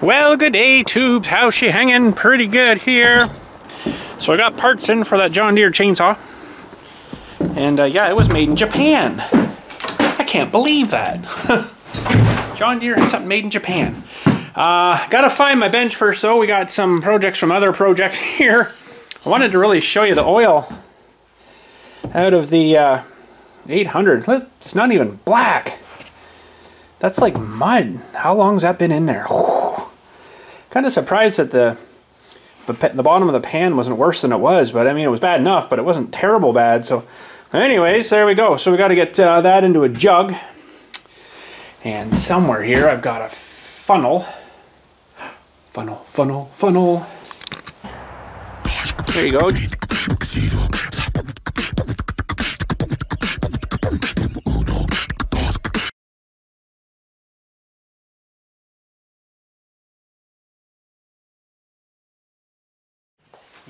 Well, good day, tubes. How's she hanging? Pretty good here. So I got parts in for that John Deere chainsaw. And yeah, it was made in Japan. I can't believe that. John Deere had something made in Japan. Gotta find my bench first though. We got some projects from other projects here. I wanted to really show you the oil out of the 800. It's not even black. That's like mud. How long's that been in there? Kind of surprised that the bottom of the pan wasn't worse than it was, but I mean it was bad enough, but it wasn't terrible bad. So anyways, there we go. So we got to get that into a jug, and somewhere here I've got a funnel. Funnel. There you go.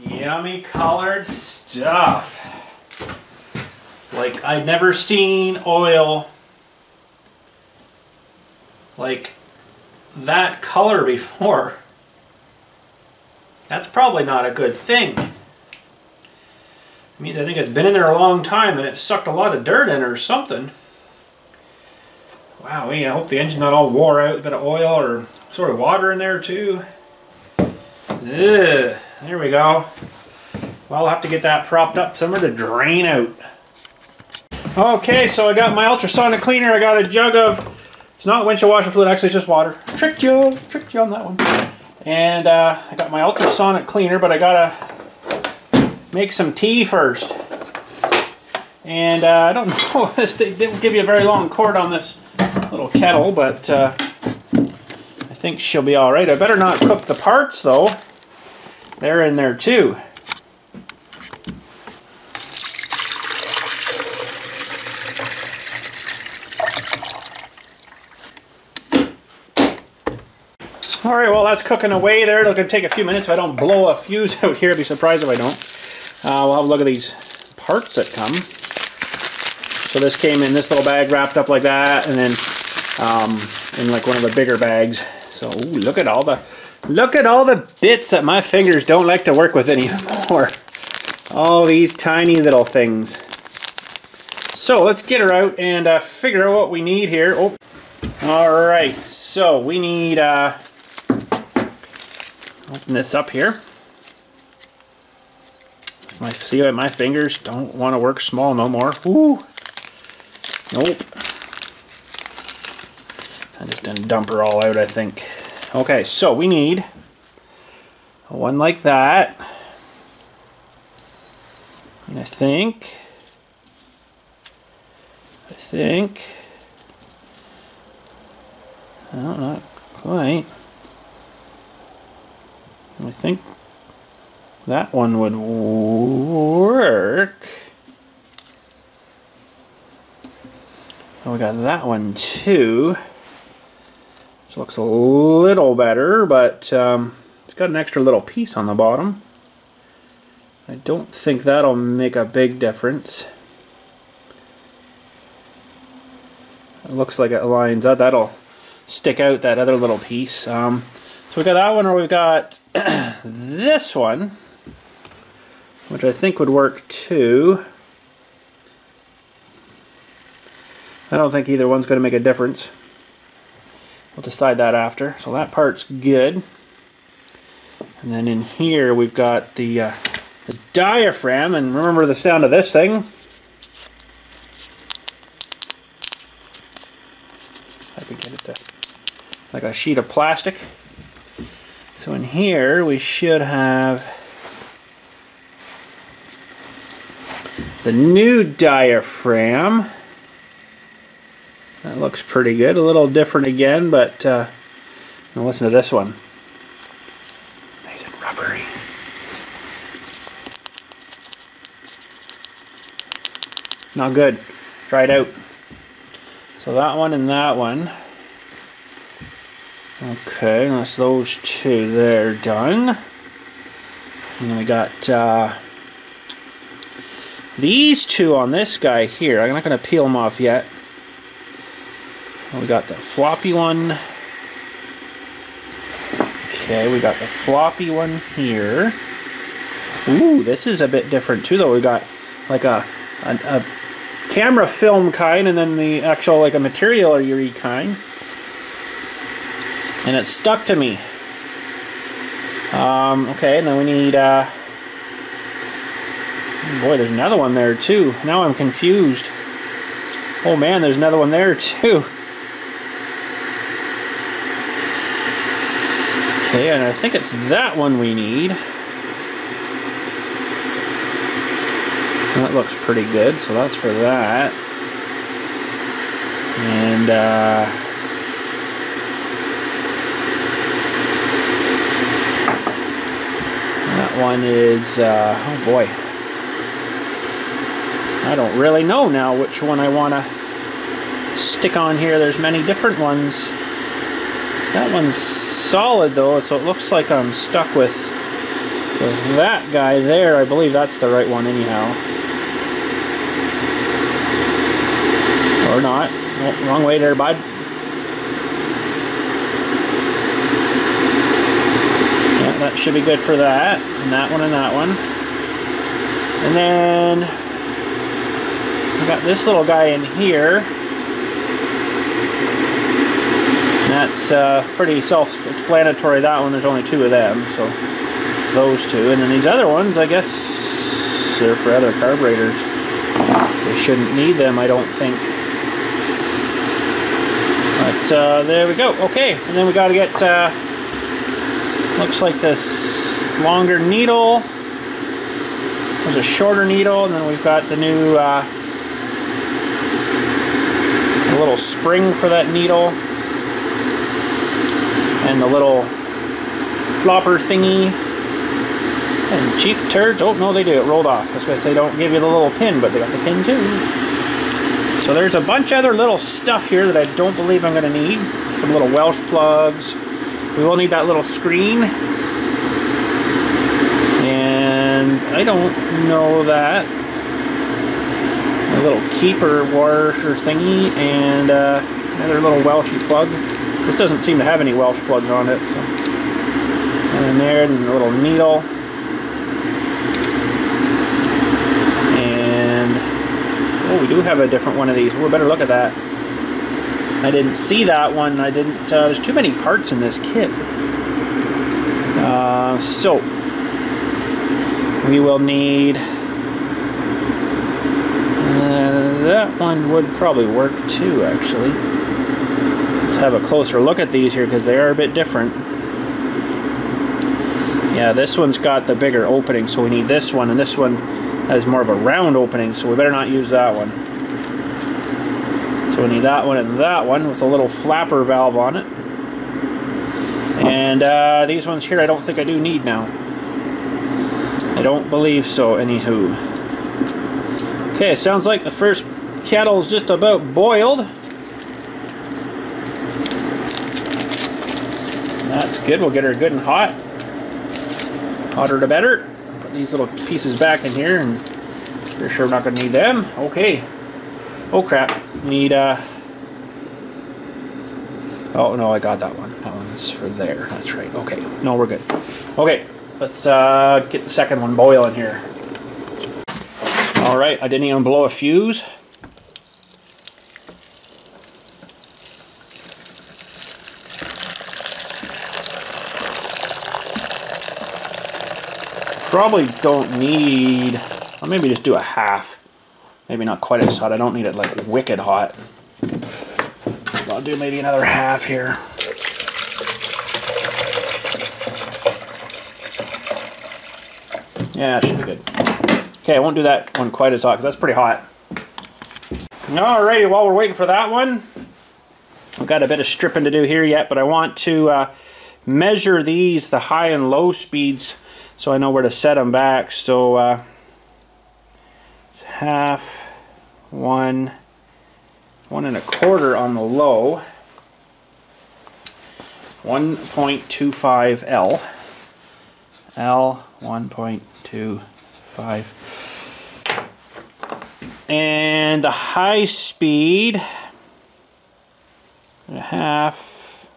Yummy colored stuff. It's like I'd never seen oil like that color before. That's probably not a good thing. It means I think it's been in there a long time and it sucked a lot of dirt in or something. Wow, I hope the engine's not all wore out. A bit of oil or sort of water in there too. Ugh. There we go. Well, I'll have to get that propped up somewhere to drain out. Okay, so I got my ultrasonic cleaner. I got a jug of, it's not windshield washer fluid, actually it's just water. Tricked you on that one. And I got my ultrasonic cleaner, but I gotta make some tea first. And I don't know, they didn't give you a very long cord on this little kettle, but I think she'll be alright. I better not cook the parts though. They're in there too. Alright, well that's cooking away there. It'll take a few minutes if I don't blow a fuse out here. I'd be surprised if I don't. We'll have a look at these parts that come. So this came in this little bag wrapped up like that, and then in like one of the bigger bags. So ooh, look at all the bits that my fingers don't like to work with anymore. All these tiny little things. So let's get her out and figure out what we need here. Oh. Alright, so we need, open this up here. See what my fingers don't want to work small no more. Ooh. Nope. I just didn't dump her all out, I think. Okay, so we need one like that. And I think. No, not quite. I think that one would work. Oh, we got that one too. This looks a little better, but it's got an extra little piece on the bottom. I don't think that'll make a big difference. It looks like it lines up. That'll stick out that other little piece. So we got that one, or we've got this one, which I think would work too. I don't think either one's going to make a difference. We'll decide that after. So that part's good. And then in here we've got the diaphragm, and remember the sound of this thing. I can get it to like a sheet of plastic. So in here we should have the new diaphragm. That looks pretty good. A little different again, but now listen to this one. Nice and rubbery. Not good. Try it out. So that one and that one. Okay, that's those two there done. And then we got these two on this guy here. I'm not going to peel them off yet. We got the floppy one Okay, we got the floppy one here. Ooh, this is a bit different too though. We got like a camera film kind, and then the actual like a material kind. And it's stuck to me. Okay, and then we need, boy, there's another one there too. Now I'm confused. Oh man, there's another one there too. Okay, and I think it's that one we need. That looks pretty good, so that's for that. And, that one is, oh boy. I don't really know now which one I want to stick on here. There's many different ones. That one's solid though, so it looks like I'm stuck with that guy there. I believe that's the right one anyhow. Or not. Oh, wrong way there, bud. Yeah, that should be good for that. And that one and that one. And then we got this little guy in here. That's pretty self-explanatory, that one. There's only two of them, so those two. And then these other ones, I guess, they're for other carburetors. They shouldn't need them, I don't think. But there we go. Okay, and then we got to get, looks like this longer needle. There's a shorter needle, and then we've got the new a little spring for that needle. And the little flopper thingy. And cheap turds. Oh, no, they do. It rolled off. I was going to say don't give you the little pin, but they got the pin too. So there's a bunch of other little stuff here that I don't believe I'm going to need. Some little Welsh plugs. We will need that little screen. And I don't know that. A little keeper washer thingy. And another little Welshy plug. This doesn't seem to have any Welsh plugs on it. So. And then there, and a little needle. And, oh, we do have a different one of these. We better look at that. I didn't see that one. I didn't, there's too many parts in this kit. So, we will need, that one would probably work too, actually. Have a closer look at these here because they are a bit different. Yeah, this one's got the bigger opening, so we need this one, and this one has more of a round opening, so we better not use that one. So we need that one and that one with a little flapper valve on it. And these ones here I don't think I do need now. I don't believe so, anywho. Okay, sounds like the first kettle is just about boiled. That's good. We'll get her good and hot. Hotter the better. Put these little pieces back in here, and for sure we're not going to need them. Okay. Oh crap. Need oh no, I got that one. That one's for there. That's right. Okay. No, we're good. Okay. Let's get the second one boiling here. Alright, I didn't even blow a fuse. Probably don't need, or maybe just do a half. Maybe not quite as hot. I don't need it like wicked hot. I'll do maybe another half here. Yeah, it should be good. Okay, I won't do that one quite as hot because that's pretty hot. Alrighty, while we're waiting for that one, I've got a bit of stripping to do here yet, but I want to measure these, the high and low speeds, so I know where to set them back. So half, 1, 1 1/4 on the low, 1.25 L, 1.25, and the high speed, half,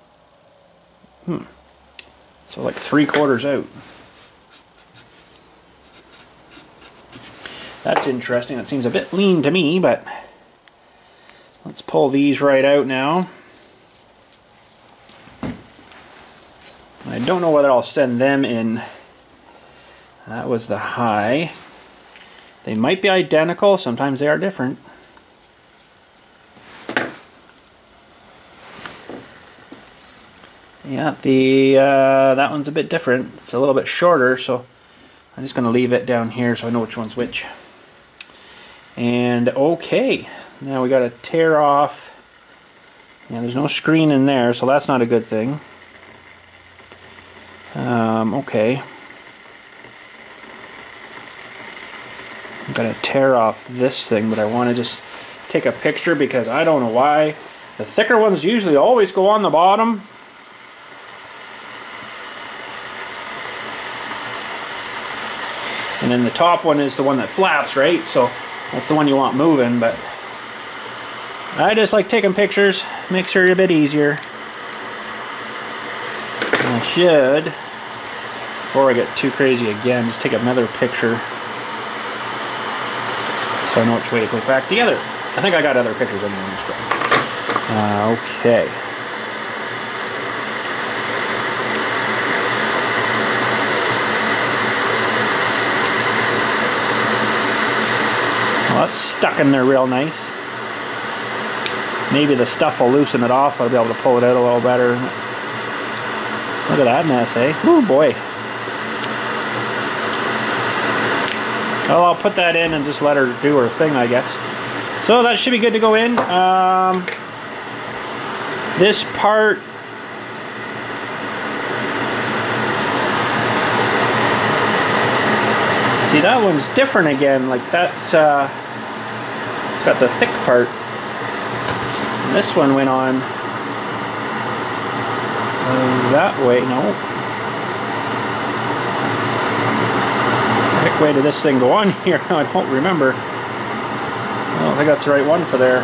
So like 3/4 out. That's interesting. That seems a bit lean to me, but let's pull these right out now. I don't know whether I'll send them in. That was the high. They might be identical. Sometimes they are different. Yeah, that one's a bit different. It's a little bit shorter, so I'm just going to leave it down here so I know which one's which. And okay, now we got to tear off. Yeah, there's no screen in there, so that's not a good thing. Okay. I'm going to tear off this thing, but I want to just take a picture because I don't know why. The thicker ones usually always go on the bottom. And then the top one is the one that flaps, right? So that's the one you want moving, but I just like taking pictures. Makes it a bit easier. And I should, before I get too crazy again, just take another picture so I know which way it goes back together. I think I got other pictures anyways, but okay. Well, that's stuck in there real nice. Maybe the stuff will loosen it off. I'll be able to pull it out a little better. Look at that mess, eh? Oh boy. Well, I'll put that in and just let her do her thing, I guess. So that should be good to go in. This part, see, that one's different again. Like that's it's got the thick part. And this one went on that way. No. Which way did this thing go on here? I don't remember. I don't think that's the right one for there.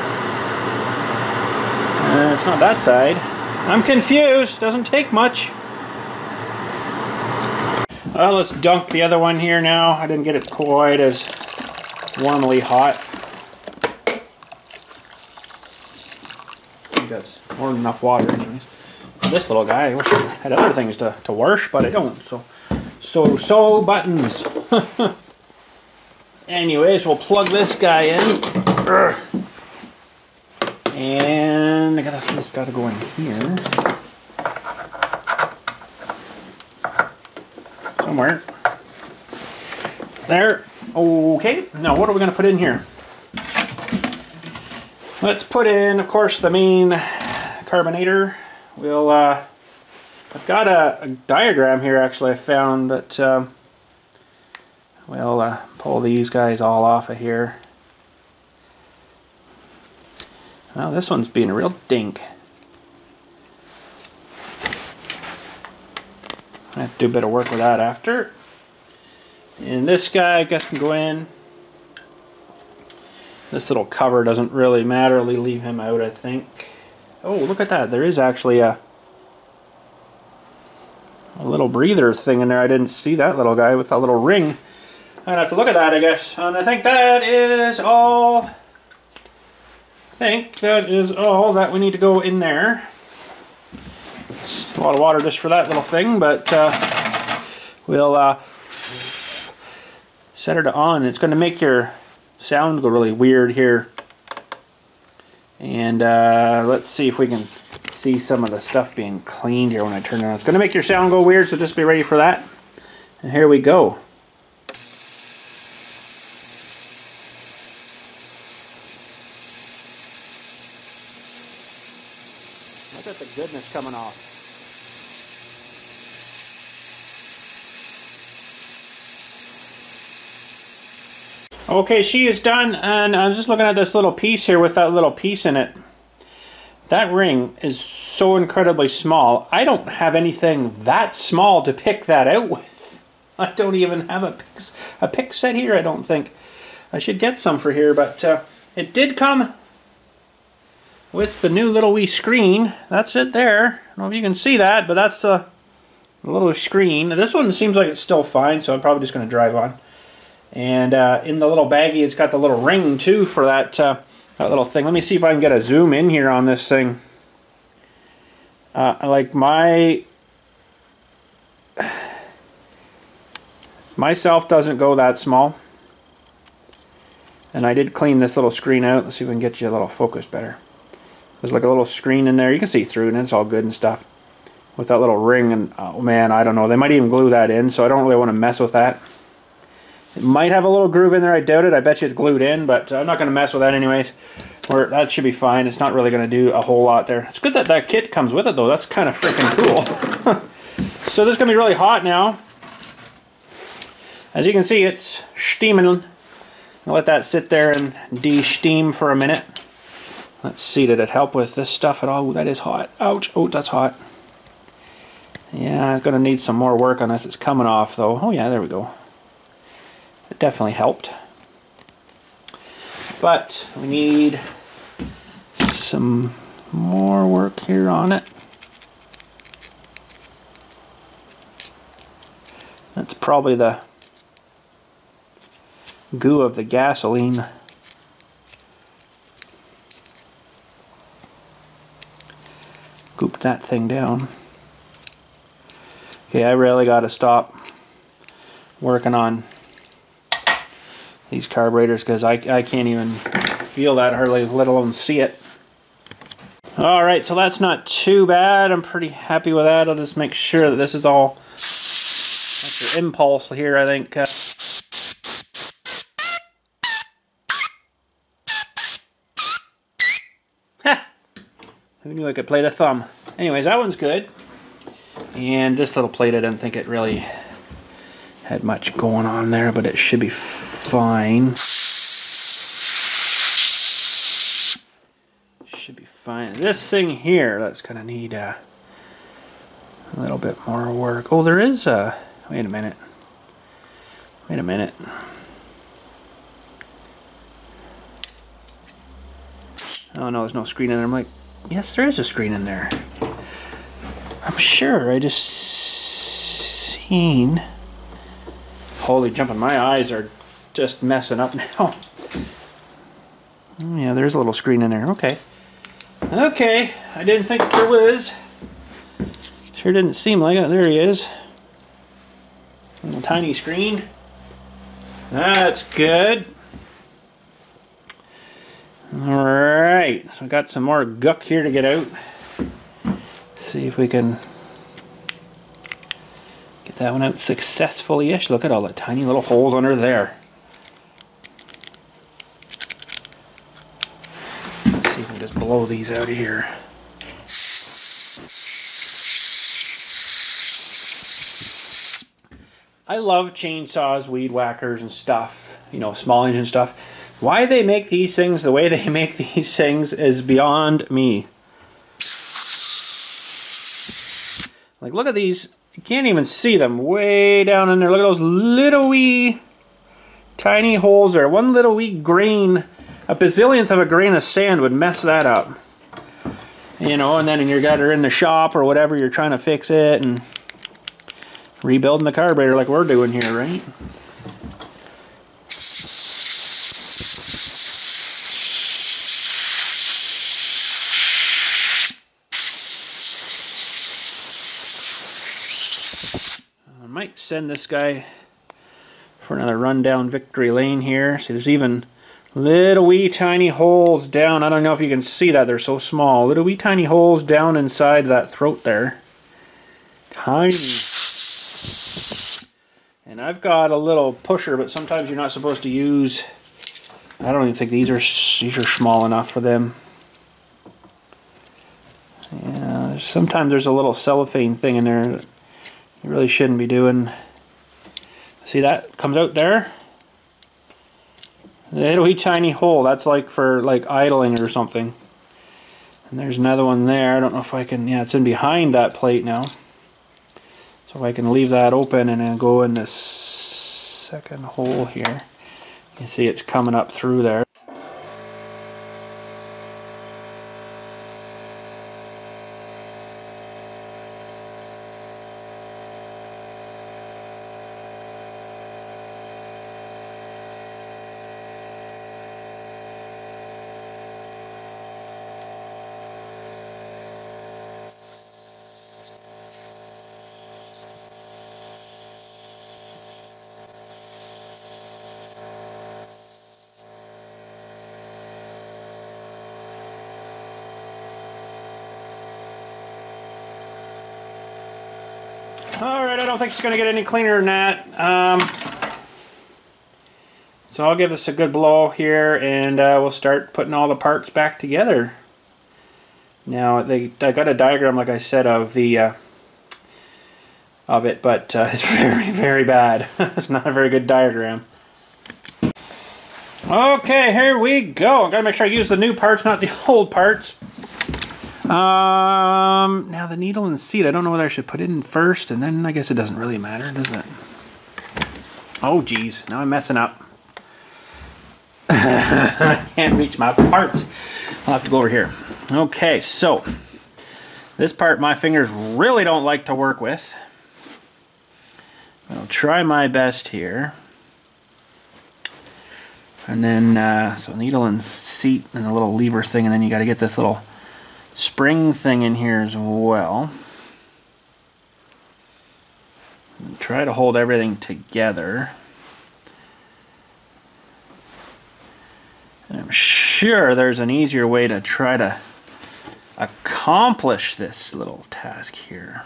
It's not that side. I'm confused. Doesn't take much. Well, let's dunk the other one here now. I didn't get it quite as warmly hot. I think that's more than enough water anyways. This little guy, I wish I had other things to wash, but I don't. So buttons. Anyways, we'll plug this guy in. And I guess this got to go in here. Somewhere. There. Okay. Now what are we going to put in here? Let's put in, of course, the main carburetor. We'll, I've got a diagram here actually I found, but we'll pull these guys all off of here. Well, this one's being a real dink. I have to do a bit of work with that after. And this guy, I guess, can go in. This little cover doesn't really matter. I'll leave him out, I think. Oh, look at that. There is actually a little breather thing in there. I didn't see that little guy with that little ring. I'd have to look at that, I guess. And I think that is all. I think that is all that we need to go in there. It's a lot of water just for that little thing, but we'll set her to on. It's going to make your sound go really weird here. And let's see if we can see some of the stuff being cleaned here when I turn it on. It's going to make your sound go weird, so just be ready for that. And here we go. Look at the goodness coming off. Okay, she is done, and I'm just looking at this little piece here with that little piece in it. That ring is so incredibly small. I don't have anything that small to pick that out with. I don't even have a pick set here, I don't think. I should get some for here, but it did come with the new little wee screen. That's it there. I don't know if you can see that, but that's the a little screen. This one seems like it's still fine, so I'm probably just going to drive on. And in the little baggie, it's got the little ring too for that, that little thing. Let me see if I can get a zoom in here on this thing. Like myself doesn't go that small. And I did clean this little screen out. Let's see if we can get you a little focus better. There's like a little screen in there. You can see through and it's all good and stuff. With that little ring, and oh man, I don't know. They might even glue that in, so I don't really want to mess with that. It might have a little groove in there. I doubt it. I bet you it's glued in, but I'm not going to mess with that anyways. That should be fine. It's not really going to do a whole lot there. It's good that that kit comes with it though. That's kind of freaking cool. So this is going to be really hot now. As you can see, it's steaming. I'll let that sit there and de-steam for a minute. Let's see, did it help with this stuff at all? Ooh, that is hot. Ouch. Oh, that's hot. Yeah, I'm going to need some more work on this. It's coming off though. Oh yeah, there we go. It definitely helped. But we need some more work here on it. That's probably the goo of the gasoline. Goop that thing down. Okay, I really got to stop working on these carburetors because I can't even feel that hardly, let alone see it. Alright, so that's not too bad. I'm pretty happy with that. I'll just make sure that this is all, that's your impulse here, I think. Who knew I could play the thumb? Anyways, that one's good. And this little plate, I didn't think it really had much going on there, but it should be fine. Should be fine. This thing here, that's gonna need a little bit more work. Oh, there is a, wait a minute. Wait a minute. Oh no, there's no screen in there. I'm like, yes, there is a screen in there. I'm sure I just seen. Holy jumping, my eyes are just messing up now. Oh, yeah, there's a little screen in there. Okay. Okay, I didn't think there was. Sure didn't seem like it. There he is. Little tiny screen. That's good. Alright, so we got some more guck here to get out. See if we can get that one out successfully-ish. Look at all the tiny little holes under there. Let's see if we can just blow these out of here. I love chainsaws, weed whackers and stuff, you know, small engine stuff. Why they make these things the way they make these things is beyond me. Like, look at these. You can't even see them way down in there. Look at those little wee tiny holes there. One little wee grain, a bazillionth of a grain of sand would mess that up. You know, and then you got her in the shop or whatever, you're trying to fix it and rebuilding the carburetor like we're doing here, right? Might send this guy for another run down victory lane here. See, there's even little wee tiny holes down. I don't know if you can see that, they're so small. Little wee tiny holes down inside that throat there. Tiny. And I've got a little pusher, but sometimes you're not supposed to use. I don't even think these are small enough for them. Yeah, sometimes there's a little cellophane thing in there that you really shouldn't be doing. See, that comes out there? Little wee tiny hole. That's like for like idling or something. And there's another one there. I don't know if I can, yeah, it's in behind that plate now. So if I can leave that open and then go in this second hole here. You see it's coming up through there. Alright, I don't think it's going to get any cleaner than that. So I'll give this a good blow here, and we'll start putting all the parts back together. Now, I got a diagram, like I said, of the of it, but it's very, very bad. It's not a very good diagram. Okay, here we go. I've got to make sure I use the new parts, not the old parts. Now the needle and seat, I don't know whether I should put it in first, and then I guess it doesn't really matter, does it? Oh geez, now I'm messing up. I can't reach my parts. I'll have to go over here. Okay, so this part my fingers really don't like to work with. I'll try my best here. And then, so needle and seat and a little lever thing, and then you got to get this little spring thing in here as well. And try to hold everything together. And I'm sure there's an easier way to try to accomplish this little task here.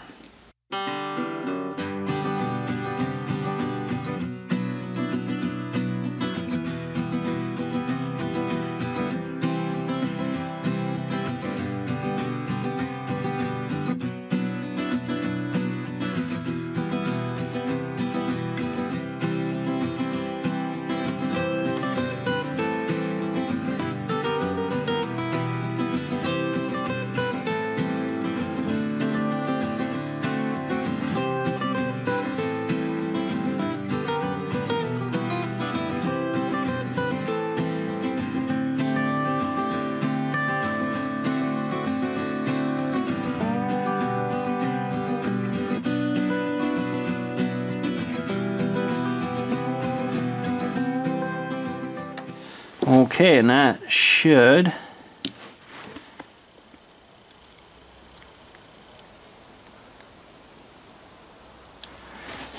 Okay, and that should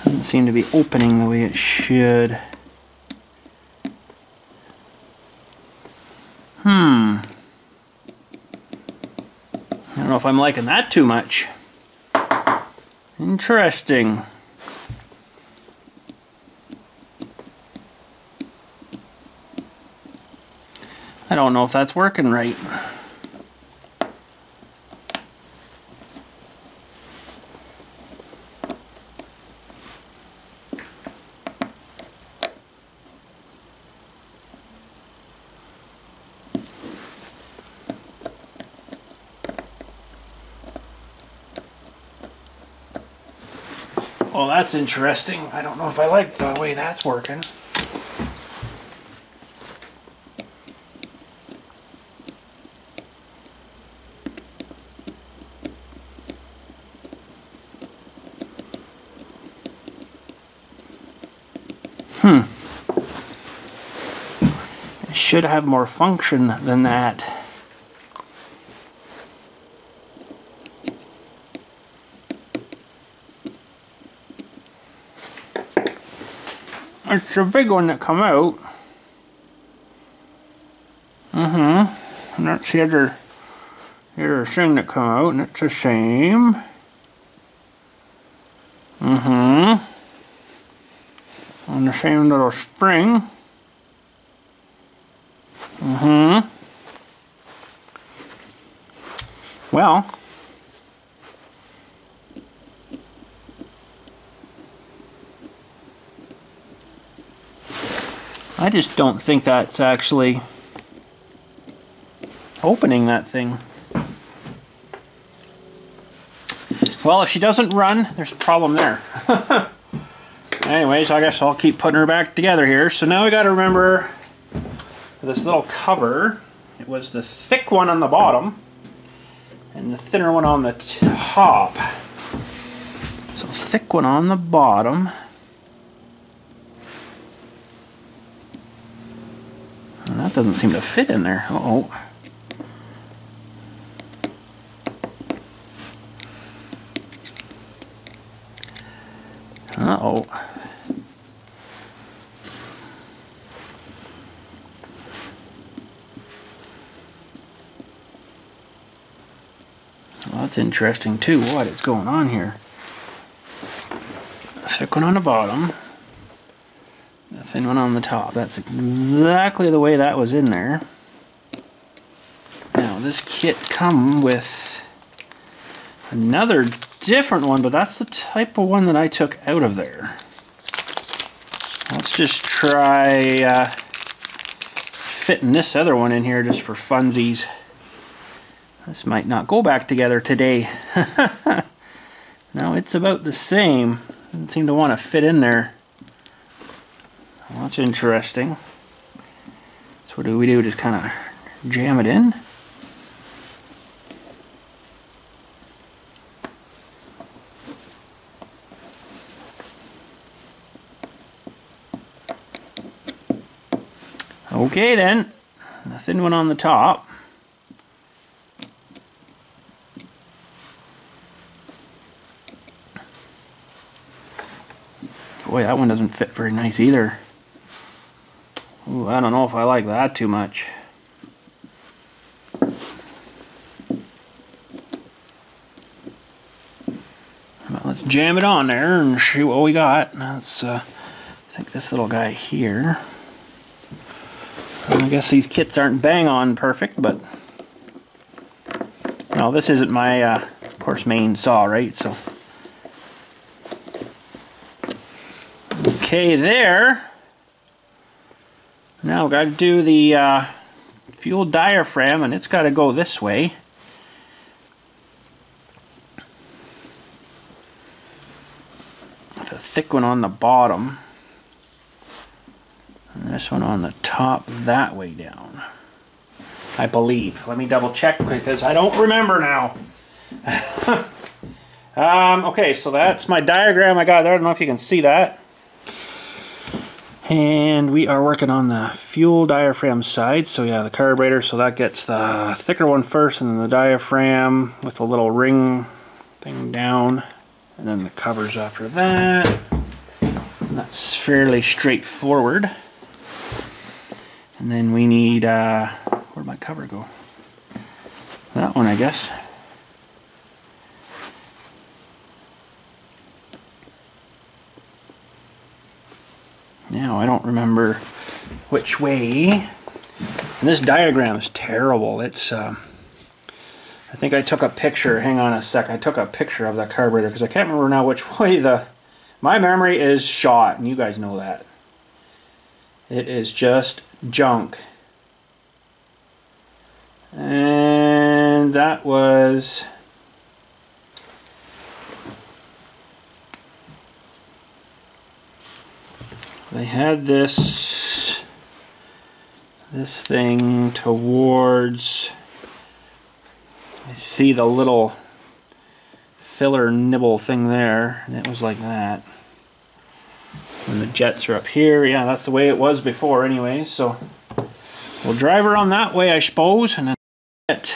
doesn't seem to be opening the way it should. I don't know if I'm liking that too much. Interesting. I don't know if that's working right. Well, that's interesting. I don't know if I like the way that's working. It should have more function than that. It's a big one that come out. And that's the other thing that come out, and it's the same. On the same little spring. Well, I just don't think that's actually opening that thing. Well, if she doesn't run, there's a problem there. Anyways, I guess I'll keep putting her back together here. So now we got to remember this little cover. It was the thick one on the bottom and the thinner one on the top. So thick one on the bottom. And that doesn't seem to fit in there. Uh-oh. Uh-oh. Well, that's interesting too. What is going on here? thick one on the bottom, the thin one on the top. That's exactly the way that was in there. Now this kit come with another different one, but that's the type of one that I took out of there. Let's just try fitting this other one in here just for funsies. This might not go back together today. No, it's about the same. Doesn't seem to want to fit in there. Well, that's interesting. So what do we do? Just kind of jam it in. Okay then, the thin one on the top. Boy, that one doesn't fit very nice either. Ooh, I don't know if I like that too much. Well, let's jam it on there and see what we got. That's, I think this little guy here. I guess these kits aren't bang on perfect, but well, this isn't my, of course, main saw, right? So, okay, there. Now we've got to do the fuel diaphragm, and it's got to go this way. With a thick one on the bottom. And this one on the top that way down, I believe. Let me double check because I don't remember now. Okay, so that's my diagram I got there. I don't know if you can see that. And we are working on the fuel diaphragm side. So yeah, the carburetor, so that gets the thicker one first, and then the diaphragm with a little ring thing down, and then the covers after that. And that's fairly straightforward. And then we need, where'd my cover go? That one, I guess. Now, I don't remember which way. And this diagram is terrible. It's, I think I took a picture, hang on a sec, I took a picture of that carburetor because I can't remember now which way my memory is shot, and you guys know that. It is just junk. And that was they had this thing towards, I see the little filler nibble thing there, and it was like that. And the jets are up here. Yeah, that's the way it was before anyway, so we'll drive around that way, I suppose, and then get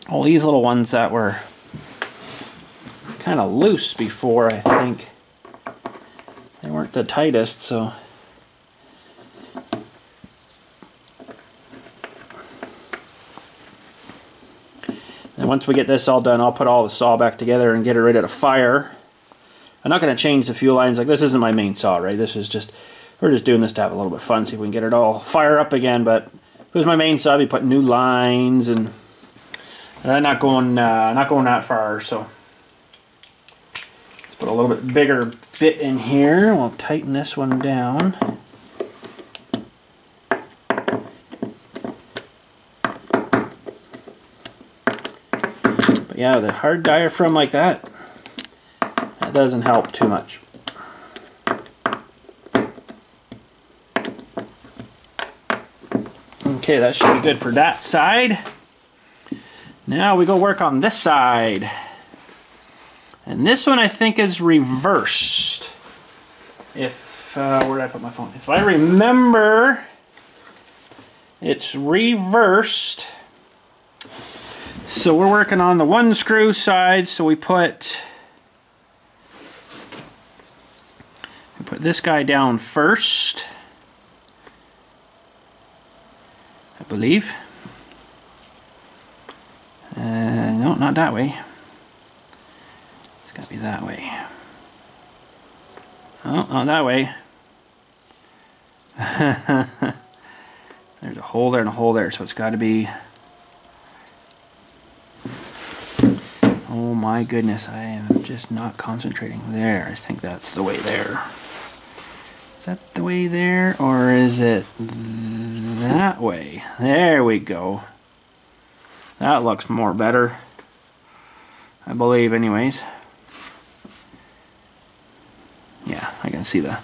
all these little ones that were kind of loose before, I think. They weren't the tightest, so and once we get this all done, I'll put all the saw back together and get it ready to fire. I'm not going to change the fuel lines. Like, this isn't my main saw, right? This is just, we're just doing this to have a little bit of fun, see if we can get it all fire up again. But if it was my main saw, I'd be putting new lines, and I'm not going that far. So let's put a little bit bigger bit in here. We'll tighten this one down. But yeah, the hard diaphragm like that, that doesn't help too much. Okay, that should be good for that side. Now we go work on this side. And this one I think is reversed. If, where did I put my phone? If I remember, it's reversed. So we're working on the one screw side, so we put this guy down first, I believe. No, not that way. It's got to be that way. Oh, not that way. There's a hole there and a hole there, so it's got to be... Oh my goodness, I am just not concentrating. There, I think that's the way there. Is that the way there, or is it that way? There we go. That looks more better, I believe, anyways. Yeah, I can see the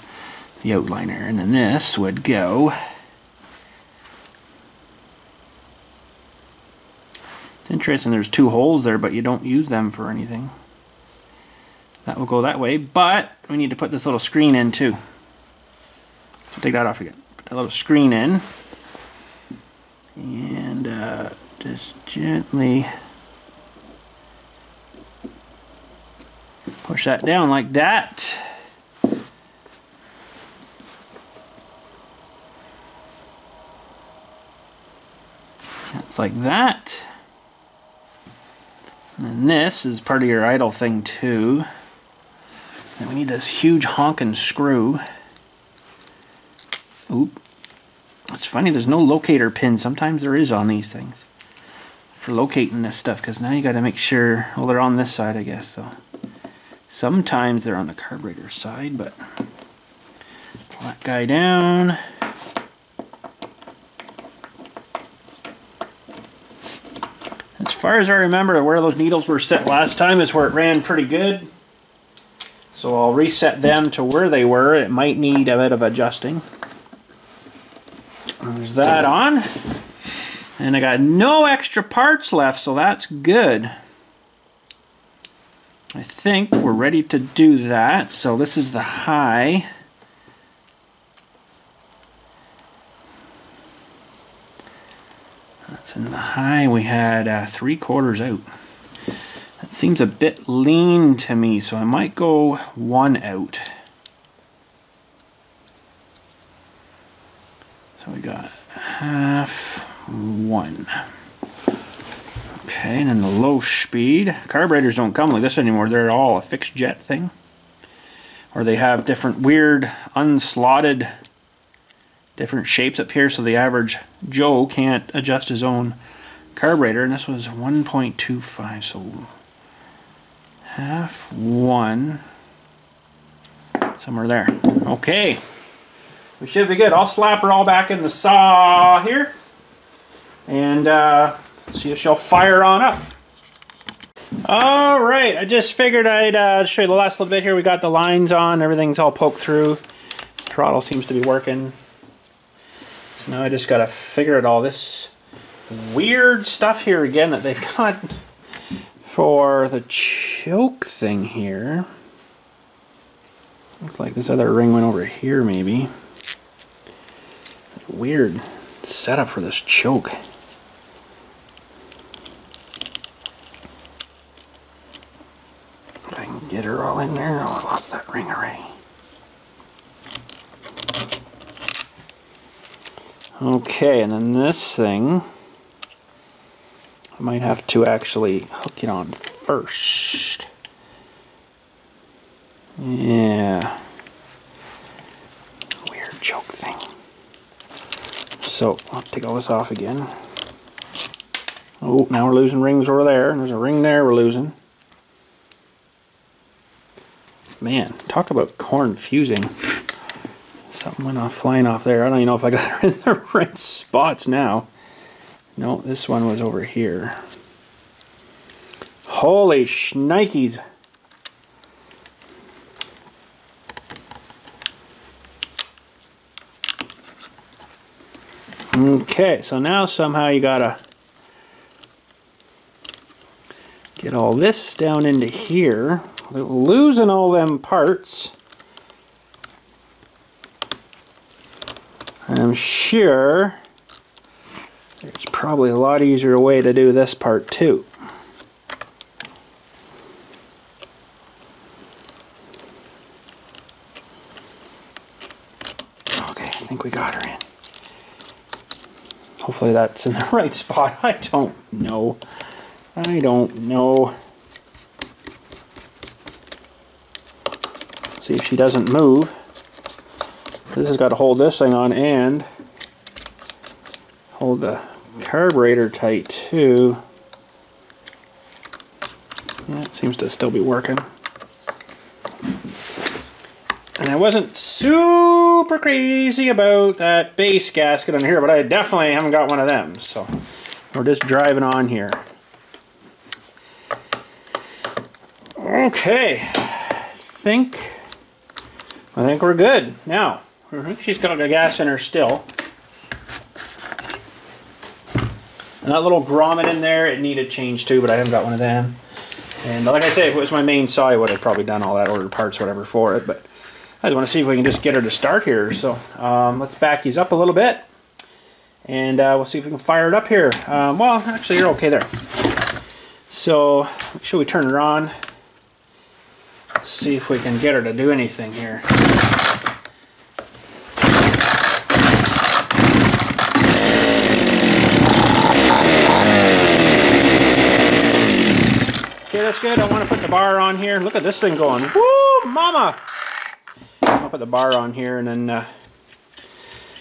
outliner, and then this would go... It's interesting, there's two holes there, but you don't use them for anything. That will go that way, but we need to put this little screen in too. So take that off again. Put that little screen in. And just gently push that down like that. That's like that. And this is part of your idle thing too. And we need this huge honking screw. Oop. It's funny, there's no locator pin. Sometimes there is on these things for locating this stuff, because now you got to make sure, well, they're on this side, I guess, so sometimes they're on the carburetor side, but pull that guy down. As far as I remember, where those needles were set last time is where it ran pretty good. So I'll reset them to where they were. It might need a bit of adjusting. There's that on. And I got no extra parts left, so that's good. I think we're ready to do that. So this is the high. That's in the high. We had 3/4 out. That seems a bit lean to me, so I might go 1 out. So we got 1/2. Okay, and then the low speed. Carburetors don't come like this anymore. They're all a fixed jet thing. Or they have different weird unslotted different shapes up here, so the average Joe can't adjust his own carburetor. And this was 1.25, so 1/2, somewhere there. Okay, we should be good. I'll slap her all back in the saw here, and see if she'll fire on up. All right, I just figured I'd show you the last little bit here. We got the lines on, everything's all poked through. Throttle seems to be working. So now I just got to figure out all this weird stuff here again that they've got for the choke thing here. Looks like this other ring went over here maybe. Weird setup for this choke. If I can get her all in there. Oh, I lost that ring already. Okay, and then this thing, I might have to actually hook it on first. Yeah. Weird choke thing. So, I'll take all this off again. Oh, now we're losing rings over there, and there's a ring there we're losing. Man, talk about corn fusing. Something went off, flying off there. I don't even know if I got her in the right spots now. No, this one was over here. Holy shnikes. Okay, so now somehow you gotta get all this down into here. We're losing all them parts. I'm sure there's probably a lot easier way to do this part too. Okay, I think we got her in. Hopefully that's in the right spot. I don't know. I don't know. See if she doesn't move. This has got to hold this thing on and hold the carburetor tight too. Yeah, it seems to still be working. And I wasn't super crazy about that base gasket on here, but I definitely haven't got one of them. So we're just driving on here. Okay, I think we're good. Now, she's got the gas in her still. And that little grommet in there, it needed change too, but I haven't got one of them. And like I say, if it was my main saw, I would have probably done all that, ordered parts, whatever, for it. But I just want to see if we can just get her to start here. So let's back these up a little bit, and we'll see if we can fire it up here. Well, actually, you're okay there. So make sure we turn her on. Let's see if we can get her to do anything here. Okay, that's good. I want to put the bar on here. Look at this thing going. Woo, mama! I'll put the bar on here, and then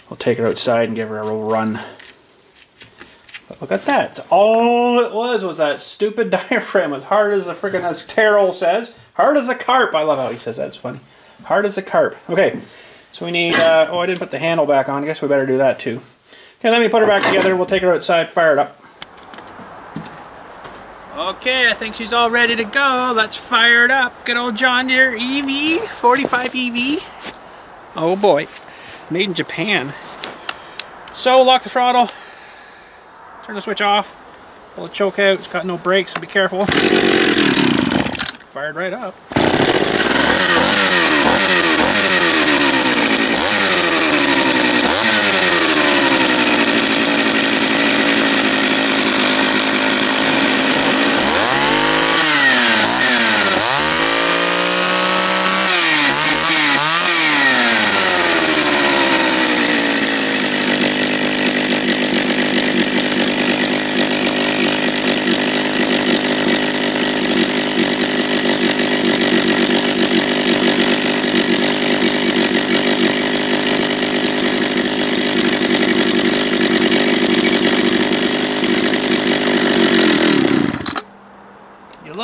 we'll take her outside and give her a little run. But look at that. It's all it was that stupid diaphragm. As hard as the freaking, as Terrell says, hard as a carp. I love how he says that. It's funny. Hard as a carp. Okay, so we need, oh, I didn't put the handle back on. I guess we better do that too. Okay, let me put her back together. We'll take her outside, fire it up. Okay, I think she's all ready to go. Let's fire it up. Good old John Deere EV45 EV. Oh boy, made in Japan. So lock the throttle, turn the switch off, pull the choke out. It's got no brakes, so be careful. Fired right up.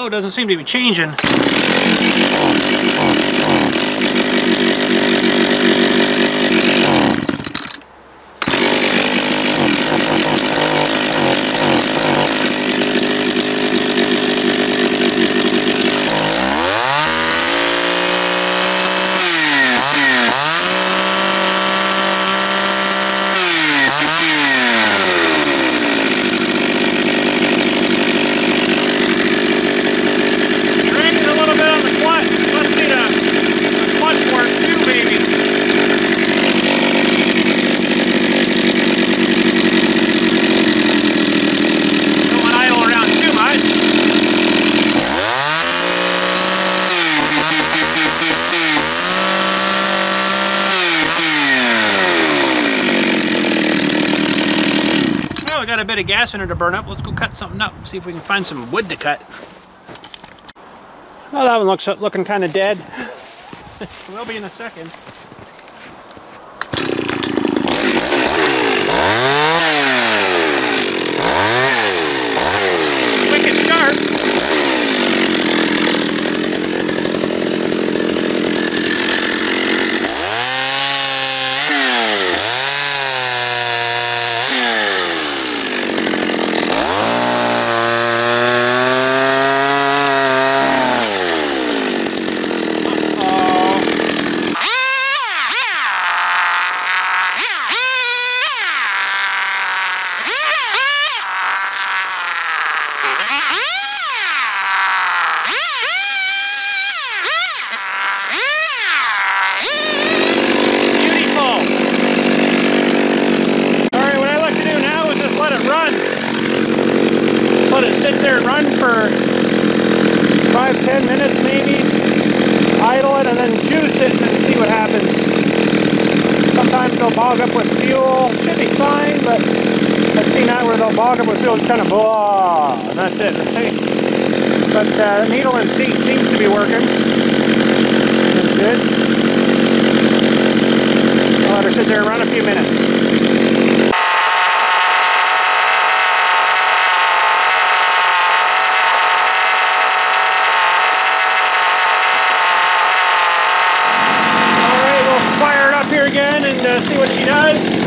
Doesn't seem to be changing. Got a bit of gas in her to burn up. Let's go cut something up, see if we can find some wood to cut. Oh, that one looks looking kind of dead. We'll be in a second. Wicked sharp. Run for 5-10 minutes maybe, idle it, and then juice it and see what happens. Sometimes they'll bog up with fuel. Should be fine, but I've seen that where they'll bog up with fuel and kind of blah, and that's it, right? But needle and seat seems to be working. That's good. sit there around a few minutes. Alright, we'll fire it up here again and see what she does.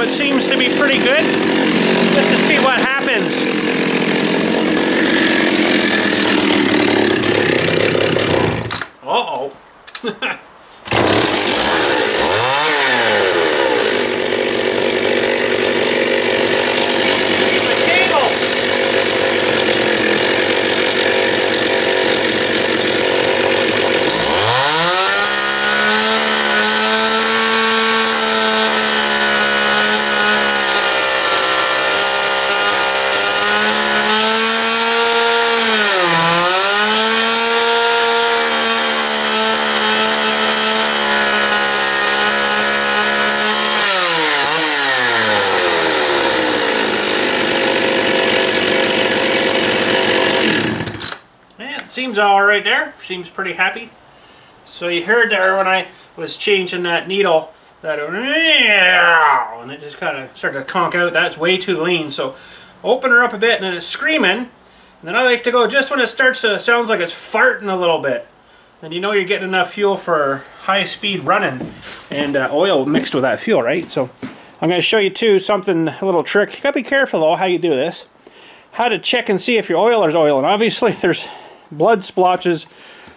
It seems to be pretty good, just to see what happens. Uh-oh. Seems all right there. Seems pretty happy. So you heard there when I was changing that needle, that and it just kind of started to conk out. That's way too lean. So open her up a bit and then it's screaming. And then I like to go just when it starts to sounds like it's farting a little bit. Then you know you're getting enough fuel for high speed running and oil mixed with that fuel, right? So I'm going to show you too something, a little trick. You got to be careful though how you do this. How to check and see if your oiler's oiling. Obviously there's blood splotches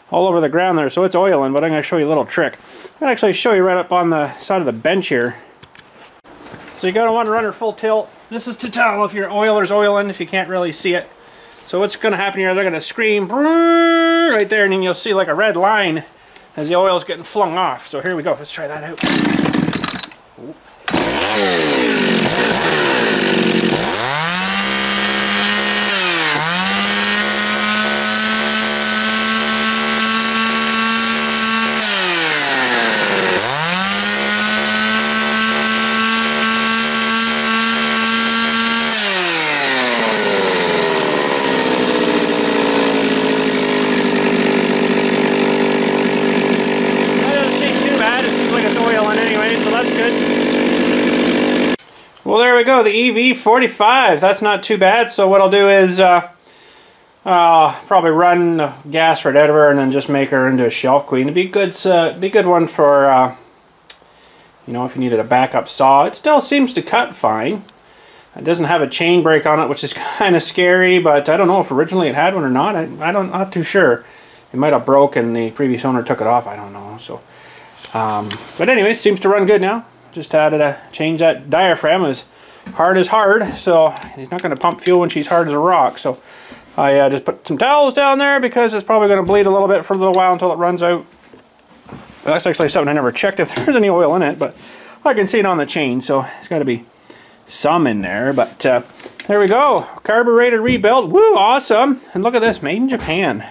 all over the ground there, so it's oiling, but I'm going to show you a little trick. I'm going to actually show you right up on the side of the bench here. So you're going to want to run her full tilt. This is to tell if your oiler's oiling, if you can't really see it. So what's going to happen here, they're going to scream right there, and then you'll see like a red line as the oil's getting flung off. So here we go, let's try that out. Ooh. Well, there we go, the EV45. That's not too bad. So what I'll do is probably run the gas right out of her and then just make her into a shelf queen. It'd be a good one for you know, if you needed a backup saw. It still seems to cut fine. It doesn't have a chain brake on it, which is kind of scary. But I don't know if originally it had one or not. I'm not too sure. It might have broken. The previous owner took it off. I don't know. So, but anyway, it seems to run good now. Just had to change that diaphragm. As hard as hard, so he's not going to pump fuel when she's hard as a rock. So I just put some towels down there because it's probably going to bleed a little bit for a little while until it runs out. That's actually something I never checked if there's any oil in it, but I can see it on the chain, so it's got to be some in there. But there we go, carburetor rebuilt. Woo, awesome! And look at this, made in Japan.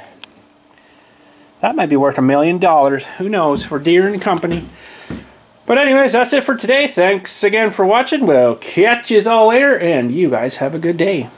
That might be worth $1 million. Who knows, for Deere and Company. But anyways, that's it for today. Thanks again for watching. We'll catch you all later, and you guys have a good day.